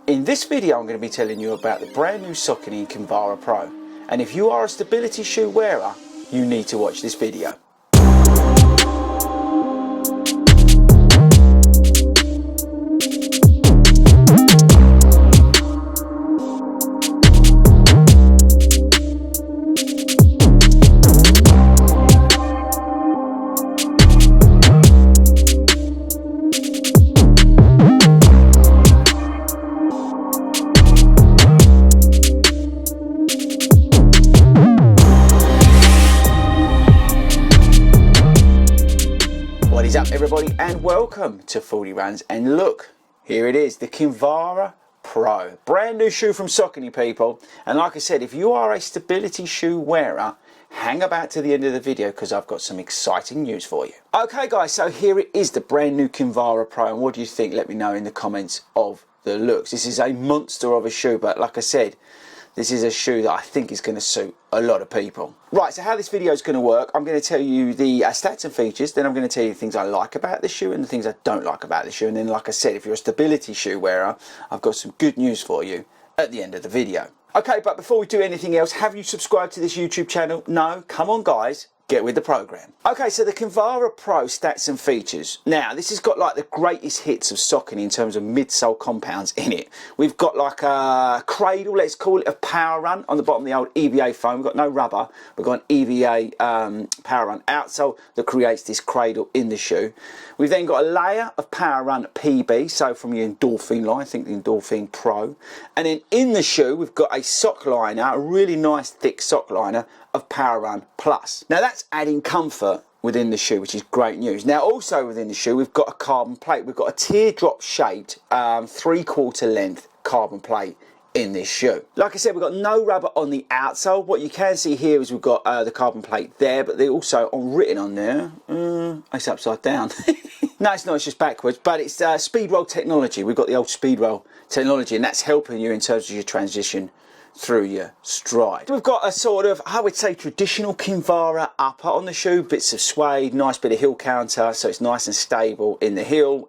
In this video I'm going to be telling you about the brand new Saucony Kinvara Pro, and if you are a stability shoe wearer, you need to watch this video. What is up everybody, and welcome to FORDY Runs. And look, here it is, the Kinvara Pro, brand new shoe from Saucony, people. And like I said, if you are a stability shoe wearer, hang about to the end of the video because I've got some exciting news for you. Okay guys, so here it is, the brand new Kinvara Pro, and what do you think? Let me know in the comments of the looks. This is a monster of a shoe, but like I said, this is a shoe that I think is going to suit a lot of people. Right, so how this video is going to work, I'm going to tell you the stats and features, then I'm going to tell you the things I like about the shoe and the things I don't like about the shoe, and then like I said, if you're a stability shoe wearer, I've got some good news for you at the end of the video. Okay, but before we do anything else, have you subscribed to this YouTube channel? No? Come on guys, get with the program. Okay, so the Kinvara Pro stats and features. Now, this has got like the greatest hits of Saucony in terms of midsole compounds in it. We've got like a cradle, let's call it, a power run on the bottom of the old EVA foam. We've got no rubber, we've got an EVA power run outsole that creates this cradle in the shoe. We've then got a layer of power run PB, so from your Endorphin line, I think the Endorphin Pro. And then in the shoe, we've got a sock liner, a really nice thick sock liner of Power Run Plus. Now that's adding comfort within the shoe, which is great news. Now also within the shoe, we've got a carbon plate. We've got a teardrop shaped 3/4 length carbon plate in this shoe. Like I said, we've got no rubber on the outsole. What you can see here is we've got the carbon plate there, but they also written on there, it's upside down. No, it's not, it's just backwards, but it's speed roll technology. We've got the old speed roll technology, and that's helping you in terms of your transition through your stride. We've got a sort of, I would say, traditional Kinvara upper on the shoe, bits of suede, nice bit of heel counter, so it's nice and stable in the heel.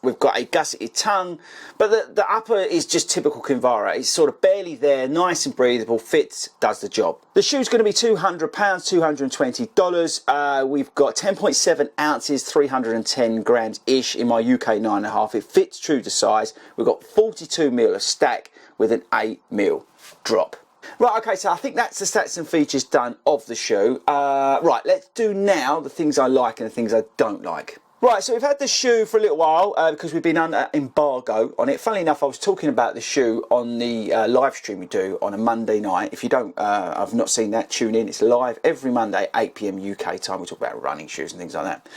We've got a gusseted tongue, but the upper is just typical Kinvara. It's sort of barely there, nice and breathable, fits, does the job. The shoe's going to be £200, $220. We've got 10.7 ounces, 310 grams-ish in my UK 9.5. It fits true to size. We've got 42mm of stack with an 8mm drop. Right, okay, so I think that's the stats and features done of the shoe. Right, let's do now the things I like and the things I don't like. Right, so we've had the shoe for a little while because we've been under embargo on it. Funnily enough, I was talking about the shoe on the live stream we do on a Monday night. If you don't, I've not seen that, tune in. It's live every Monday, 8 PM UK time. We talk about running shoes and things like that.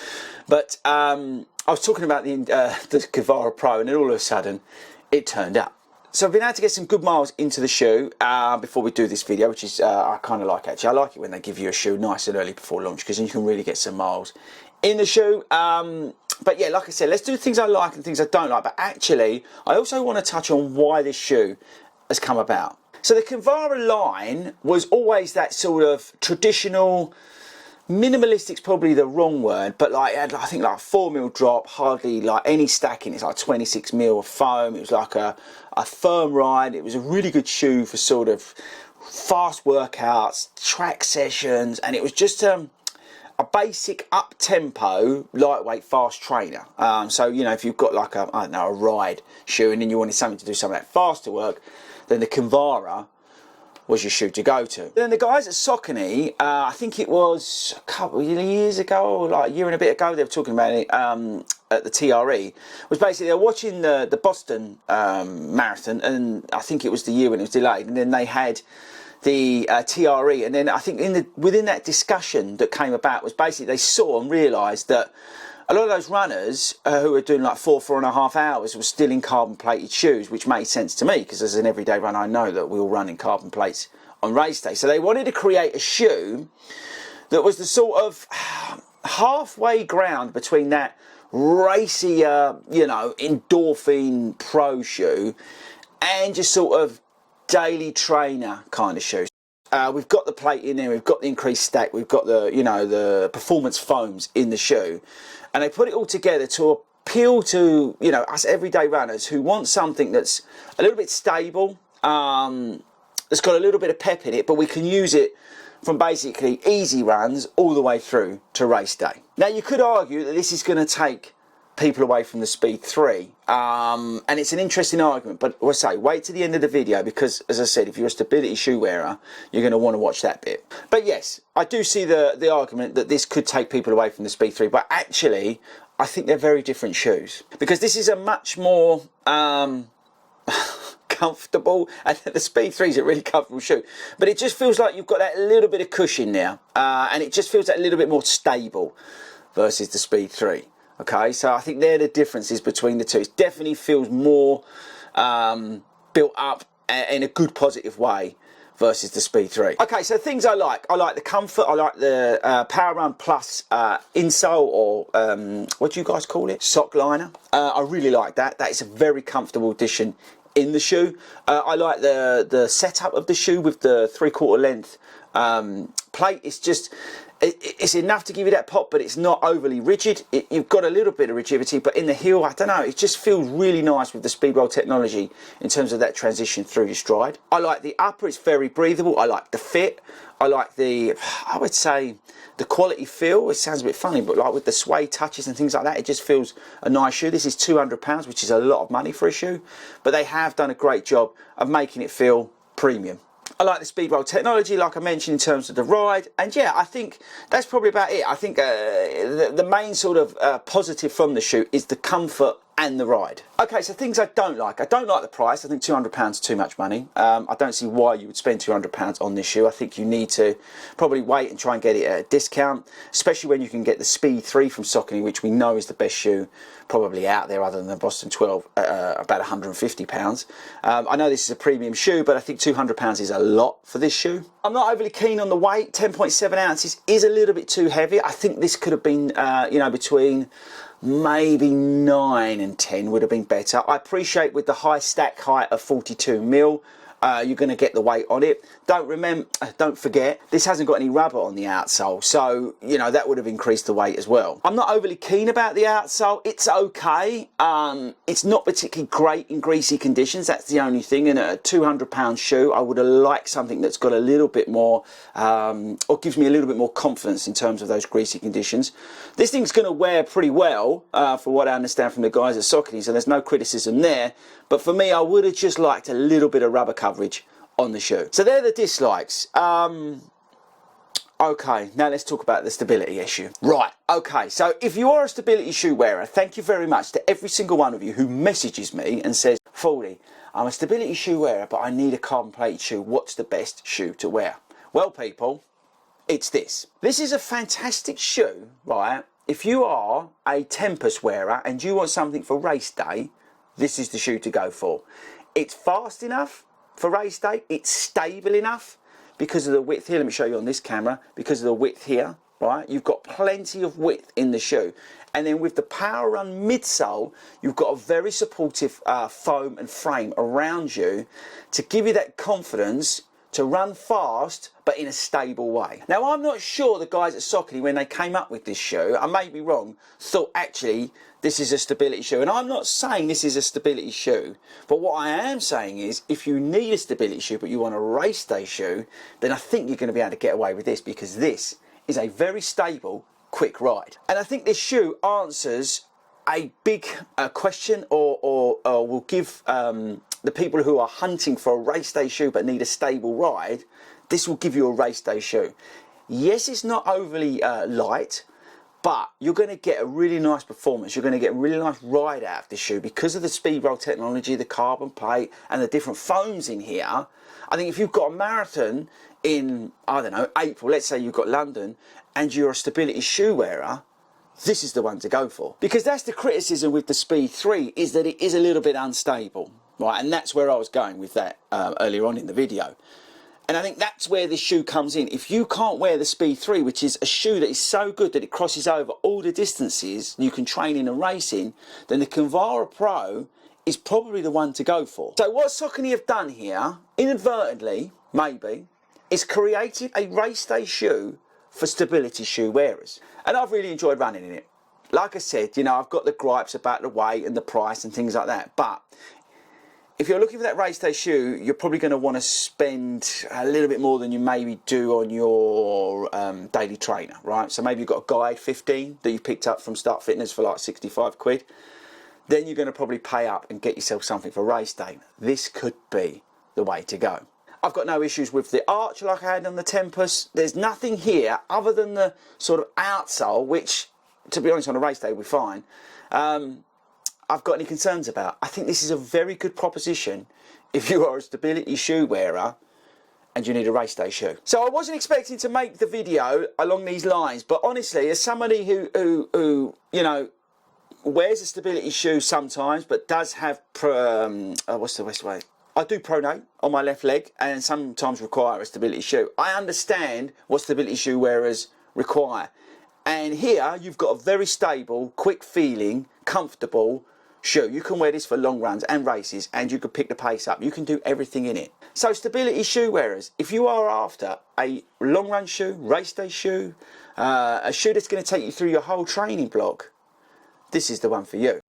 But I was talking about the Kinvara Pro, and then all of a sudden, it turned up. So I've been able to get some good miles into the shoe before we do this video, which is I kind of like, actually. I like it when they give you a shoe nice and early before launch, because then you can really get some miles in the shoe. But yeah, like I said, let's do things I like and things I don't like. But actually, I also want to touch on why this shoe has come about. So the Kinvara line was always that sort of traditional, minimalistic's probably the wrong word, but like it had, I think, like a 4mm drop, hardly like any stacking. It's like 26mm of foam. It was like a firm ride. It was a really good shoe for sort of fast workouts, track sessions, and it was just a basic up-tempo, lightweight, fast trainer. So, you know, if you've got like a, I don't know, a ride shoe and then you wanted something to do some of that faster work, then the Kinvara was your shoe to go to. Then the guys at Saucony, I think it was a couple of years ago, or like a year and a bit ago, they were talking about it at the TRE, was basically they were watching the Boston marathon, and I think it was the year when it was delayed, and then they had the TRE, and then I think within that discussion that came about was basically they saw and realised that a lot of those runners who were doing like 4.5 hours were still in carbon plated shoes, which made sense to me because as an everyday runner I know that we all run in carbon plates on race day. So they wanted to create a shoe that was the sort of halfway ground between that racier, you know, Endorphin Pro shoe and just sort of daily trainer kind of shoe. We've got the plate in there, we've got the increased stack, we've got the, you know, the performance foams in the shoe, and they put it all together to appeal to, you know, us everyday runners who want something that's a little bit stable, that's got a little bit of pep in it, but we can use it from basically easy runs all the way through to race day. Now you could argue that this is going to take people away from the Speed 3, and it's an interesting argument, but I say wait to the end of the video, because as I said, if you're a stability shoe wearer, you're going to want to watch that bit. But yes, I do see the argument that this could take people away from the Speed 3, but actually I think they're very different shoes, because this is a much more comfortable, and the Speed 3 is a really comfortable shoe, but it just feels like you've got that little bit of cushion now, and it just feels that little bit more stable versus the Speed 3. Okay, so I think they're the differences between the two. It definitely feels more built up in a good positive way versus the Speed 3. Okay, so things I like the comfort, I like the Power Run Plus insole, or what do you guys call it? Sock liner. I really like that. That is a very comfortable addition in the shoe. I like the setup of the shoe with the 3/4 length plate. It's just, it's enough to give you that pop, but it's not overly rigid. You've got a little bit of rigidity, but in the heel, I don't know, it just feels really nice with the Speedroll technology in terms of that transition through your stride. I like the upper, it's very breathable. I like the fit. I like the, I would say, the quality feel. It sounds a bit funny, but like with the sway touches and things like that, it just feels a nice shoe. This is £200, which is a lot of money for a shoe, but they have done a great job of making it feel premium. I like the Speedroll technology, like I mentioned, in terms of the ride, and yeah, I think that's probably about it. I think the main sort of positive from the shoe is the comfort and the ride. Okay, so things I don't like the price. I think £200 is too much money. I don't see why you would spend £200 on this shoe. I think you need to probably wait and try and get it at a discount, especially when you can get the Speed 3 from Saucony, which we know is the best shoe probably out there other than the Boston 12, about £150. I know this is a premium shoe, but I think £200 is a lot for this shoe. I'm not overly keen on the weight. 10.7 ounces is a little bit too heavy. I think this could have been, you know, between maybe 9 and 10 would have been better. I appreciate with the high stack height of 42mm, you're going to get the weight on it. Don't forget, this hasn't got any rubber on the outsole, so you know that would have increased the weight as well. I'm not overly keen about the outsole. It's okay. It's not particularly great in greasy conditions. That's the only thing. In a £200 shoe, I would have liked something that's got a little bit more, or gives me a little bit more confidence in terms of those greasy conditions. This thing's going to wear pretty well, for what I understand from the guys at Saucony, so there's no criticism there. But for me, I would have just liked a little bit of rubber coverage on the shoe. So they're the dislikes. Okay, now let's talk about the stability issue. Right, okay, so if you are a stability shoe wearer, thank you very much to every single one of you who messages me and says, Fordy, I'm a stability shoe wearer, but I need a carbon plated shoe. What's the best shoe to wear? Well, people, it's this. This is a fantastic shoe, right? If you are a Tempest wearer and you want something for race day, this is the shoe to go for. It's fast enough for race day. It's stable enough because of the width here. Let me show you on this camera. Because of the width here, right? You've got plenty of width in the shoe. And then with the Power Run midsole, you've got a very supportive foam and frame around you to give you that confidence to run fast, but in a stable way. Now, I'm not sure the guys at Saucony, when they came up with this shoe, I may be wrong, thought actually this is a stability shoe. And I'm not saying this is a stability shoe, but what I am saying is if you need a stability shoe, but you want a race day shoe, then I think you're going to be able to get away with this, because this is a very stable, quick ride. And I think this shoe answers a big question, or will give the people who are hunting for a race day shoe but need a stable ride, this will give you a race day shoe. Yes, it's not overly light, but you're going to get a really nice performance. You're going to get a really nice ride out of this shoe because of the Speedroll technology, the carbon plate, and the different foams in here. I think if you've got a marathon in, I don't know, April, let's say you've got London, and you're a stability shoe wearer, this is the one to go for. Because that's the criticism with the Speed 3, is that it is a little bit unstable, right? And that's where I was going with that earlier on in the video. And I think that's where this shoe comes in. If you can't wear the Speed 3, which is a shoe that is so good that it crosses over all the distances you can train in and race in, then the Kinvara Pro is probably the one to go for. So what Saucony have done here, inadvertently, maybe, is created a race day shoe for stability shoe wearers. And I've really enjoyed running in it. like I said, you know, I've got the gripes about the weight and the price and things like that, but if you're looking for that race day shoe, you're probably going to want to spend a little bit more than you maybe do on your daily trainer, right? So maybe you've got a Guide 15 that you picked up from Start Fitness for like 65 quid. Then you're going to probably pay up and get yourself something for race day. This could be the way to go. I've got no issues with the arch like I had on the Tempest. There's nothing here other than the sort of outsole, which, to be honest, on a race day we're fine. I've got any concerns about. I think this is a very good proposition if you are a stability shoe wearer and you need a race day shoe. So I wasn't expecting to make the video along these lines, but honestly, as somebody who you know, wears a stability shoe sometimes, but does have, what's the best way? I do pronate on my left leg and sometimes require a stability shoe. I understand what stability shoe wearers require. And here you've got a very stable, quick feeling, comfortable shoe. You can wear this for long runs and races, and you can pick the pace up. You can do everything in it. So stability shoe wearers, if you are after a long run shoe, race day shoe, a shoe that's going to take you through your whole training block, this is the one for you.